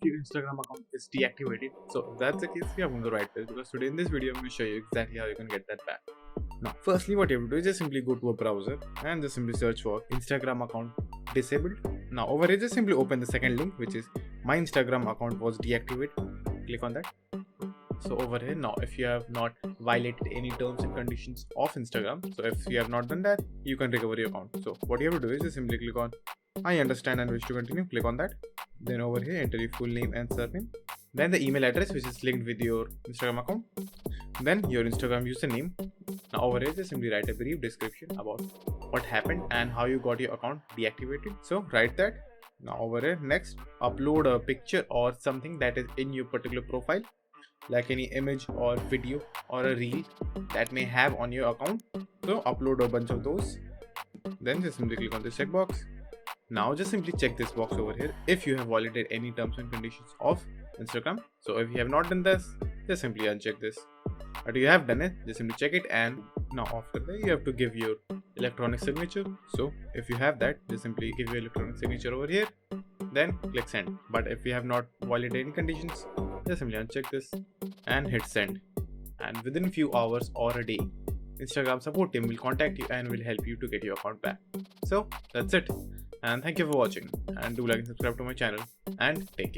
your Instagram account is deactivated. So if that's the case, you have on the right place, because today in this video I'm going to show you exactly how you can get that back. Now, firstly, what you have to do is just simply go to a browser and just simply search for Instagram account disabled. Now over here, just simply open the second link, which is my Instagram account was deactivated. Click on that. So over here now, if you have not violated any terms and conditions of Instagram, so if you have not done that, you can recover your account. So what you have to do is just simply click on I understand and wish to continue. Click on that. Then over here, enter your full name and surname. Then the email address which is linked with your Instagram account. Then your Instagram username. Now over here, just simply write a brief description about what happened and how you got your account deactivated. So write that. Now over here, next, upload a picture or something that is in your particular profile, like any image or video or a reel that may have on your account. So upload a bunch of those. Then just simply click on this checkbox. Now just simply check this box over here if you have violated any terms and conditions of Instagram. So if you have not done this, just simply uncheck this. But you have done it, just simply check it, and now after that you have to give your electronic signature. So if you have that, just simply give your electronic signature over here, then click send. But if you have not violated any conditions, just simply uncheck this and hit send. And within a few hours or a day, Instagram support team will contact you and will help you to get your account back. So that's it, and thank you for watching, and do like and subscribe to my channel, and take care.